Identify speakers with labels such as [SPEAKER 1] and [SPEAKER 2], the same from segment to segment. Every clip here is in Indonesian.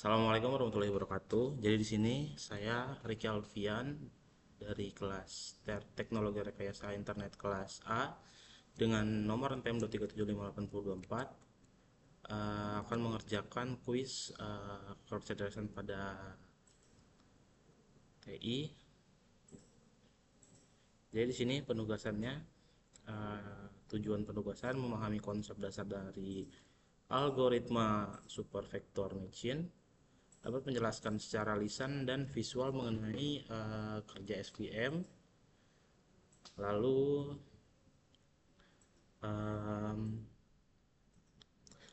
[SPEAKER 1] Assalamualaikum warahmatullahi wabarakatuh. Jadi di sini saya Riki Alfian dari kelas Teknologi Rekayasa Internet kelas A dengan nomor NPM 2375824 akan mengerjakan kuis kecerdasan pada TI. Jadi di sini penugasannya tujuan penugasan memahami konsep dasar dari algoritma supervector machine, dapat menjelaskan secara lisan dan visual mengenai kerja SVM, lalu um,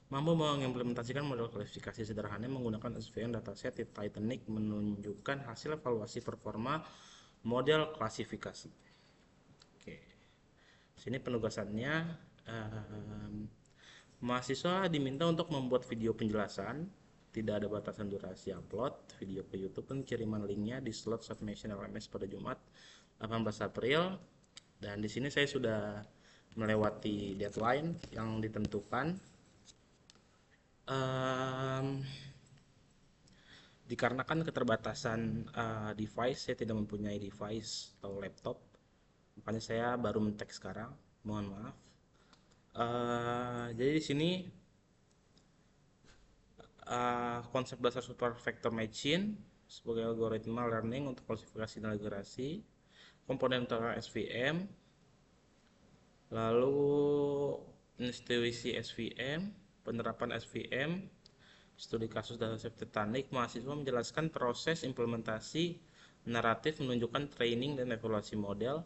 [SPEAKER 1] mampu mengimplementasikan model klasifikasi sederhana menggunakan SVM dataset Titanic menunjukkan hasil evaluasi performa model klasifikasi. Oke, sini penugasannya. um, Mahasiswa diminta untuk membuat video penjelasan. Tidak ada batasan durasi upload video ke YouTube, kiriman linknya di slot submission LMS pada Jumat 18 April. Dan di sini saya sudah melewati deadline yang ditentukan. Um, Dikarenakan keterbatasan device, saya tidak mempunyai device atau laptop, makanya saya baru men-tag sekarang. Mohon maaf. Jadi di sini konsep dasar supervector machine sebagai algoritma learning untuk klasifikasi dan regresi, komponen utama SVM, lalu institusi SVM, penerapan SVM, studi kasus dataset Titanic. Mahasiswa menjelaskan proses implementasi naratif, menunjukkan training dan evaluasi model.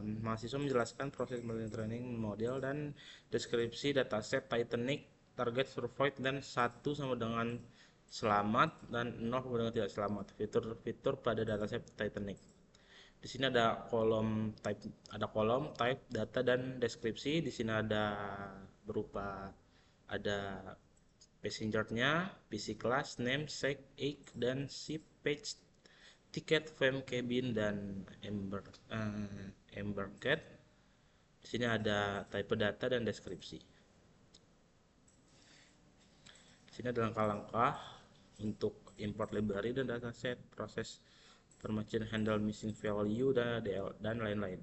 [SPEAKER 1] Mahasiswa menjelaskan proses training model dan deskripsi dataset Titanic, target survived dan 1 sama dengan selamat dan 0 sama dengan tidak selamat. Fitur-fitur pada dataset Titanic. Di sini ada kolom type, data dan deskripsi. Di sini ada berupa ada passenger-nya, PC class, name, sec, age, dan ship page, tiket, fame, cabin, dan embarked. Di sini ada type data dan deskripsi. Di sini ada langkah-langkah untuk import library dan dataset, proses permachine handle missing value dan lain-lain.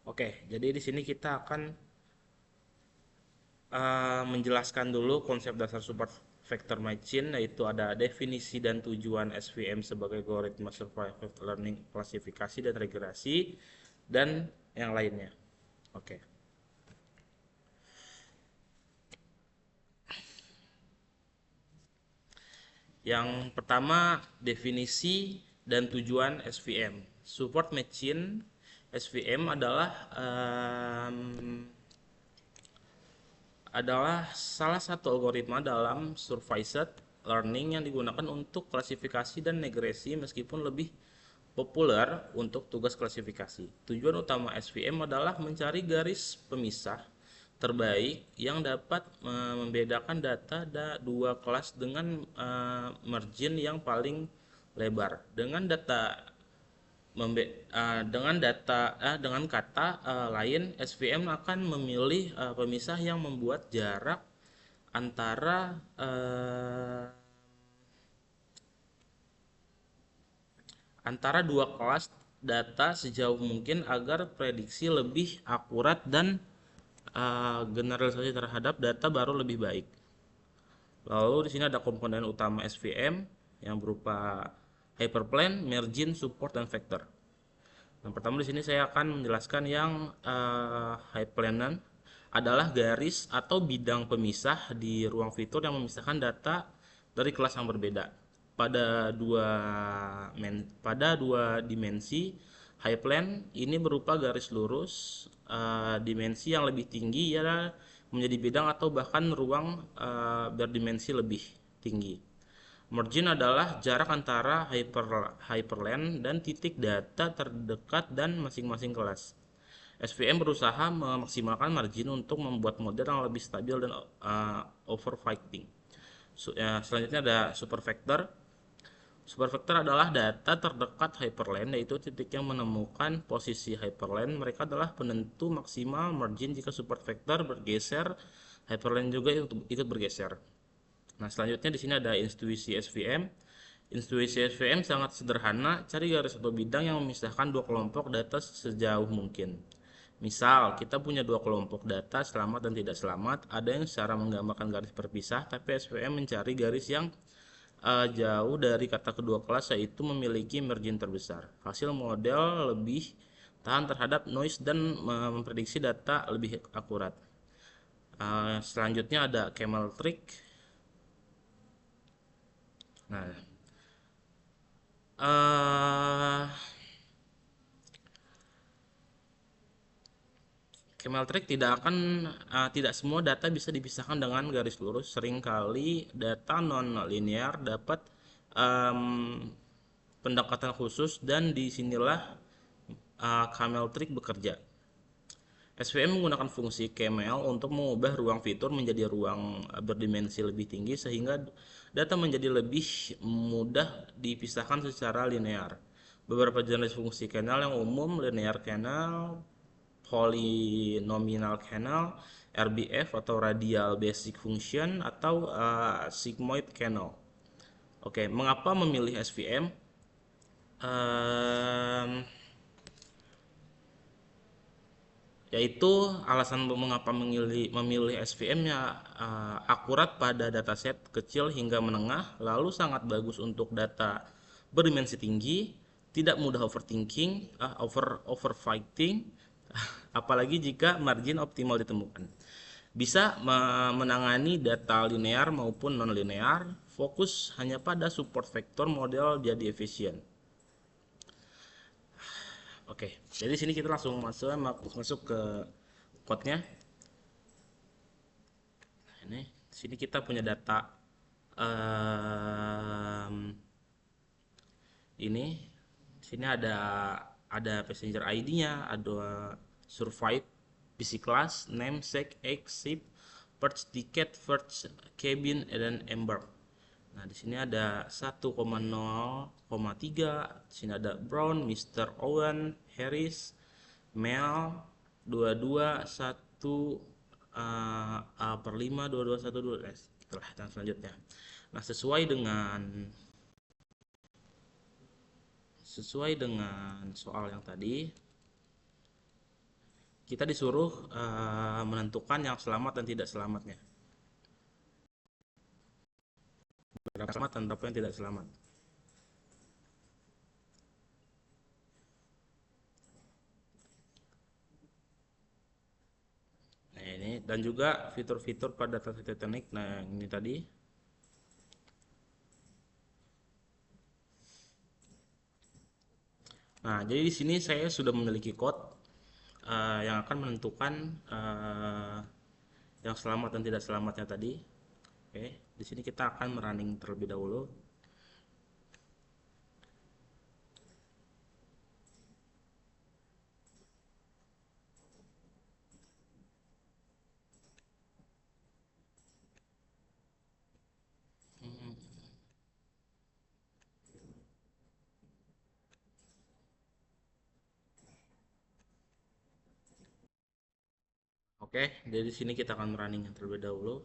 [SPEAKER 1] Oke, jadi di sini kita akan menjelaskan dulu konsep dasar supervector machine, yaitu ada definisi dan tujuan SVM sebagai algoritma supervised learning, klasifikasi dan regresi, dan yang lainnya. Oke. Yang pertama, definisi dan tujuan SVM. Support machine SVM adalah salah satu algoritma dalam supervised learning yang digunakan untuk klasifikasi dan regresi, meskipun lebih populer untuk tugas klasifikasi. Tujuan utama SVM adalah mencari garis pemisah terbaik yang dapat membedakan data dua kelas dengan margin yang paling lebar. Dengan kata lain, SVM akan memilih pemisah yang membuat jarak antara dua kelas data sejauh mungkin agar prediksi lebih akurat dan generalisasi terhadap data baru lebih baik. Lalu di sini ada komponen utama SVM yang berupa hyperplane, margin, support, dan vector. Yang pertama di sini saya akan menjelaskan yang hyperplane adalah garis atau bidang pemisah di ruang fitur yang memisahkan data dari kelas yang berbeda. Pada dua dimensi, hyperplane ini berupa garis lurus. Dimensi yang lebih tinggi ialah menjadi bidang atau bahkan ruang berdimensi lebih tinggi. Margin adalah jarak antara hyperplane dan titik data terdekat dan masing-masing kelas. SVM berusaha memaksimalkan margin untuk membuat model yang lebih stabil dan overfitting. Selanjutnya ada supervector. Supervector adalah data terdekat hyperlane, yaitu titik yang menemukan posisi hyperlane. Mereka adalah penentu maksimal margin jika supervector bergeser, hyperlane juga ikut bergeser. Nah, selanjutnya di sini ada intuisi SVM. Intuisi SVM sangat sederhana, cari garis atau bidang yang memisahkan dua kelompok data sejauh mungkin. Misal, kita punya dua kelompok data selamat dan tidak selamat. Ada yang secara menggambarkan garis berpisah, tapi SVM mencari garis yang jauh dari kata kedua kelas, yaitu memiliki margin terbesar. Hasil model lebih tahan terhadap noise dan memprediksi data lebih akurat. Selanjutnya ada camel trick. Nah, uh, camel trick tidak semua data bisa dipisahkan dengan garis lurus. Seringkali data non linear dapat pendekatan khusus, dan disinilah camel trick bekerja. SVM menggunakan fungsi camel untuk mengubah ruang fitur menjadi ruang berdimensi lebih tinggi sehingga data menjadi lebih mudah dipisahkan secara linear. Beberapa jenis fungsi canal yang umum: linear canal, polynomial canal, RBF atau radial basic function, atau sigmoid canal. Oke, mengapa memilih SVM? Yaitu alasan mengapa memilih SVM-nya: akurat pada dataset kecil hingga menengah, lalu sangat bagus untuk data berdimensi tinggi, tidak mudah overthinking, overfitting, apalagi jika margin optimal ditemukan. Bisa menangani data linear maupun non-linear, fokus hanya pada support vektor model jadi efisien. Oke, jadi sini kita langsung masuk ke code-nya. Ini sini kita punya data ini. Sini ada passenger ID-nya, ada survive, PC class, name, sec, exit, purchase ticket, first cabin, dan embark. Nah, di sini ada 1,0,3. Di sini ada Brown, Mr. Owen, Harris, Mel, 221 A per 5, 2212. Itulah yang selanjutnya. Nah, sesuai dengan soal yang tadi, kita disuruh menentukan yang selamat dan tidak selamatnya. Berapa selamat dan berapa yang tidak selamat. Nah, ini dan juga fitur-fitur pada data tektonik. Nah, ini tadi. Nah, jadi di sini saya sudah memiliki code yang akan menentukan yang selamat dan tidak selamatnya tadi. Oke, di sini kita akan merunning terlebih dahulu. Oke, dari sini kita akan running terlebih dahulu.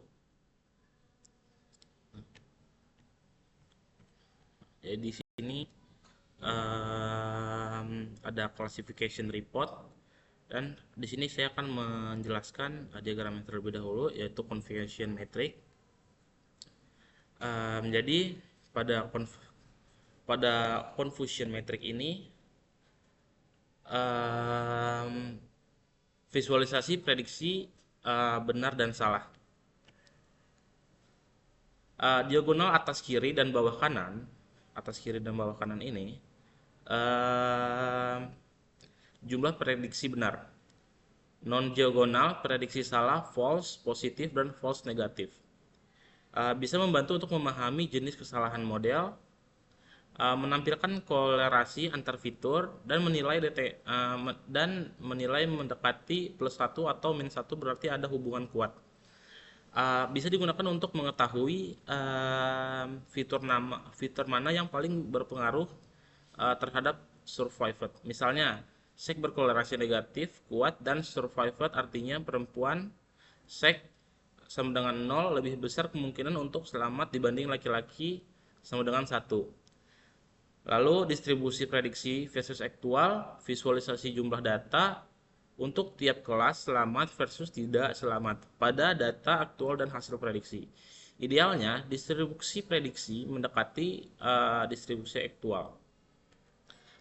[SPEAKER 1] Jadi di sini ada classification report, dan di sini saya akan menjelaskan diagram yang terlebih dahulu, yaitu confusion metric. Jadi pada confusion metric ini visualisasi prediksi benar dan salah. Diagonal atas kiri dan bawah kanan ini jumlah prediksi benar. Non diagonal prediksi salah, false, positif, dan false negatif. Bisa membantu untuk memahami jenis kesalahan model, menampilkan kolerasi antar fitur, dan menilai mendekati +1 atau -1 berarti ada hubungan kuat. Bisa digunakan untuk mengetahui fitur mana yang paling berpengaruh terhadap survivor. Misalnya, seks berkorelasi negatif kuat dan survivor artinya perempuan seks sama dengan 0 lebih besar kemungkinan untuk selamat dibanding laki-laki sama dengan 1. Lalu distribusi prediksi versus aktual, visualisasi jumlah data untuk tiap kelas selamat versus tidak selamat pada data aktual dan hasil prediksi. Idealnya distribusi prediksi mendekati distribusi aktual.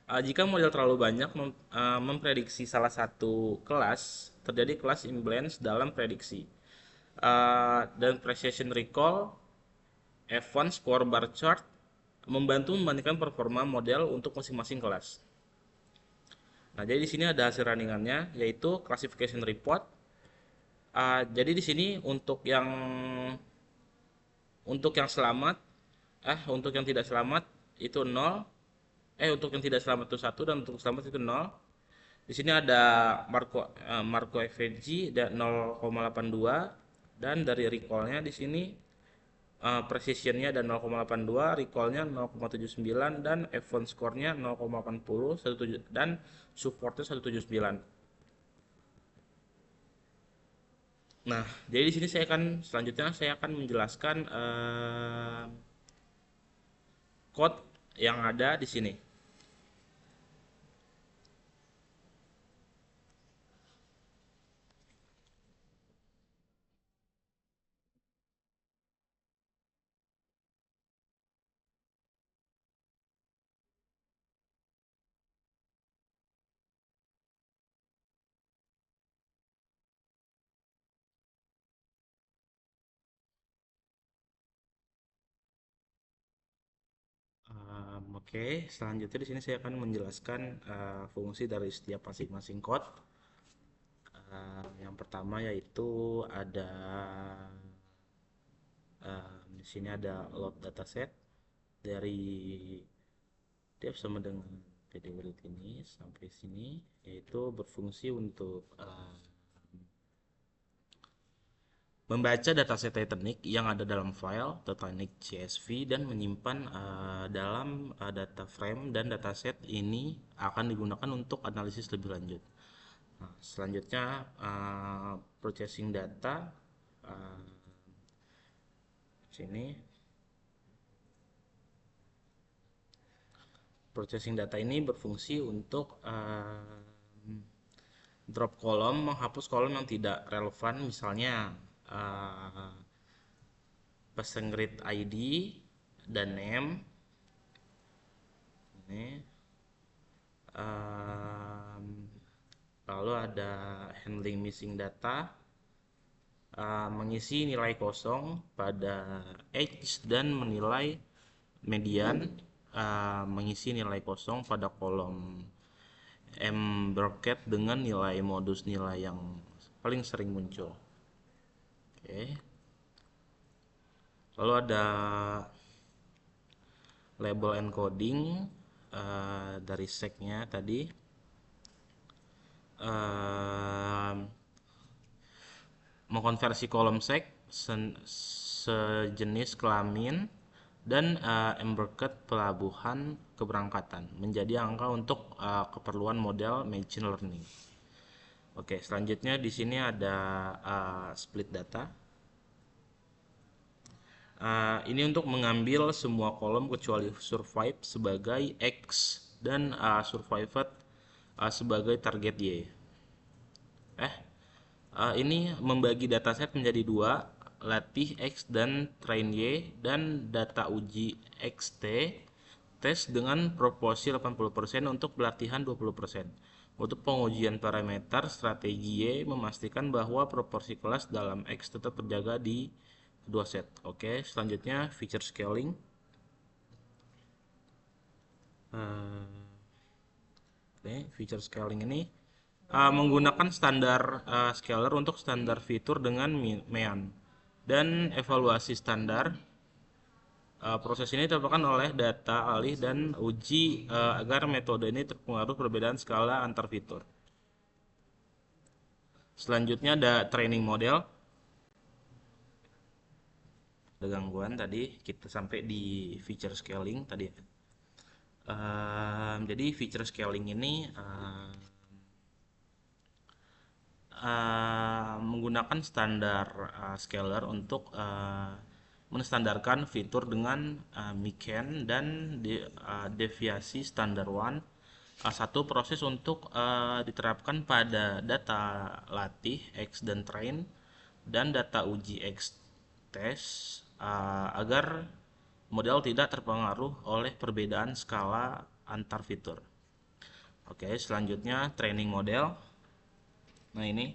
[SPEAKER 1] Jika model terlalu banyak memprediksi salah satu kelas, terjadi kelas imbalance dalam prediksi. Dan precision recall, event score bar chart membantu membandingkan performa model untuk masing-masing kelas. Nah, jadi di sini ada hasil runningannya, yaitu classification report. Jadi di sini untuk yang selamat, untuk yang tidak selamat itu 0, untuk yang tidak selamat itu 1 dan untuk selamat itu 0. Di sini ada Marco FVG dan 0,82 dan dari recall-nya di sini precision-nya ada 0,82, recall-nya 0,79 dan event score-nya 0,80 dan support-nya 179. Nah, jadi di sini selanjutnya saya akan menjelaskan code yang ada di sini. Oke, selanjutnya di sini saya akan menjelaskan fungsi dari setiap masing-masing code. Yang pertama yaitu ada di sini ada load dataset dari dev sama dengan pdwrit ini sampai sini, yaitu berfungsi untuk membaca dataset Titanic yang ada dalam file Titanic CSV dan menyimpan dalam data frame, dan dataset ini akan digunakan untuk analisis lebih lanjut. Nah, selanjutnya processing data uh, sini. Processing data ini berfungsi untuk drop kolom, menghapus kolom yang tidak relevan, misalnya uh, person grid ID dan name. Ini lalu ada handling missing data, mengisi nilai kosong pada X dan menilai median, mengisi nilai kosong pada kolom M bracket dengan nilai modus nilai yang paling sering muncul. Oke. Lalu ada label encoding dari sec-nya tadi. Mengkonversi kolom sec sejenis kelamin dan embedded pelabuhan keberangkatan menjadi angka untuk keperluan model machine learning. Oke, selanjutnya di sini ada split data. Ini untuk mengambil semua kolom kecuali survive sebagai X dan survived sebagai target Y. Ini membagi dataset menjadi dua, latih X dan train Y, dan data uji XT, tes dengan proporsi 80% untuk pelatihan 20%. Untuk pengujian parameter strategi Y, memastikan bahwa proporsi kelas dalam X tetap terjaga di dua set. Oke, selanjutnya feature scaling. Feature scaling ini menggunakan standar scaler untuk standar fitur dengan MEAN dan evaluasi standar. Proses ini dilakukan oleh data alih dan uji agar metode ini terpengaruh perbedaan skala antar fitur. Selanjutnya ada training model. Ada gangguan tadi, kita sampai di feature scaling tadi ya. Jadi feature scaling ini menggunakan standar scaler untuk menstandarkan fitur dengan Miken dan deviasi standar one. Satu proses untuk diterapkan pada data latih X dan train dan data uji X test agar model tidak terpengaruh oleh perbedaan skala antar fitur. Oke, selanjutnya training model. Nah, ini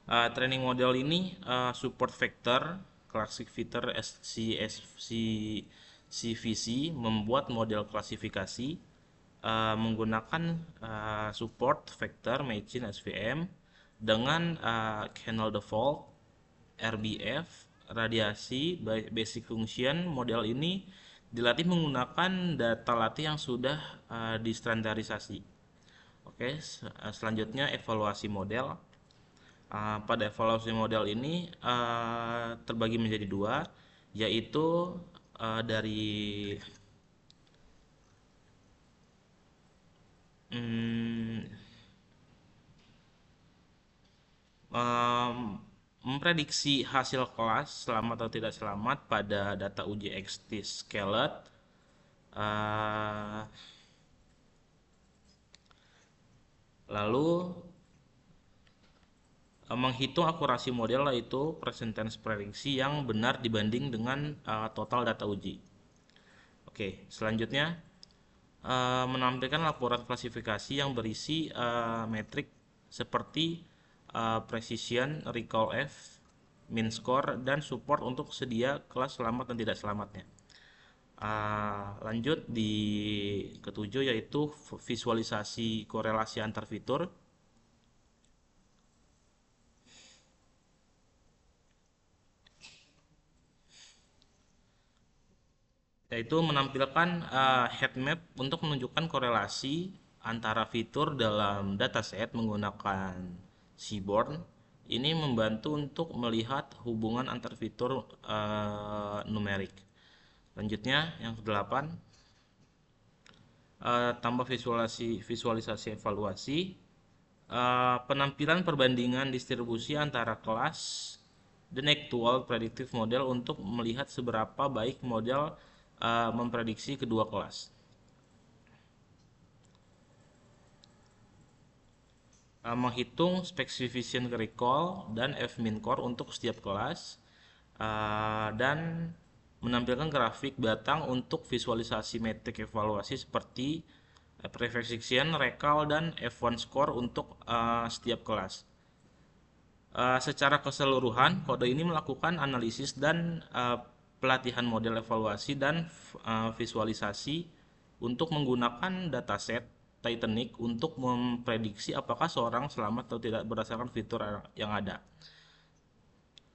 [SPEAKER 1] training model ini support vector classic fitur CVC membuat model klasifikasi menggunakan support vector matching SVM dengan kernel default RBF radiasi basic function. Model ini dilatih menggunakan data latih yang sudah distandarisasi. Oke, selanjutnya evaluasi model. Pada evaluasi model ini terbagi menjadi dua, yaitu dari memprediksi hasil kelas selamat atau tidak selamat pada data uji XT Scalet. Lalu menghitung akurasi model, yaitu presentence prediksi yang benar dibanding dengan total data uji. Oke, selanjutnya menampilkan laporan klasifikasi yang berisi metrik seperti precision, recall F, mean score, dan support untuk sedia kelas selamat dan tidak selamatnya. Lanjut di ketujuh, yaitu visualisasi korelasi antar fitur. Yaitu menampilkan heat map untuk menunjukkan korelasi antara fitur dalam dataset menggunakan Seaborn. Ini membantu untuk melihat hubungan antar fitur numerik. Lanjutnya yang ke-8, tambah visualisasi evaluasi, penampilan perbandingan distribusi antara kelas dan actual predictive model untuk melihat seberapa baik model memprediksi kedua kelas. Menghitung specification recall dan F-min core untuk setiap kelas, dan menampilkan grafik batang untuk visualisasi metrik evaluasi seperti prediction, recall, dan F1 score untuk setiap kelas. Secara keseluruhan, kode ini melakukan analisis dan pelatihan model evaluasi dan visualisasi untuk menggunakan dataset Titanic untuk memprediksi apakah seorang selamat atau tidak berdasarkan fitur yang ada,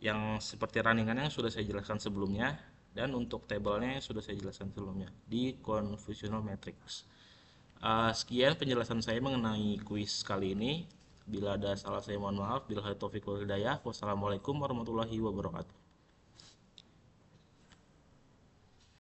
[SPEAKER 1] yang seperti runningan yang sudah saya jelaskan sebelumnya, dan untuk tabelnya yang sudah saya jelaskan sebelumnya di confusional matrix. Sekian penjelasan saya mengenai kuis kali ini. Bila ada salah saya mohon maaf. Bila ada taufik wal hidayah. Wassalamualaikum warahmatullahi wabarakatuh.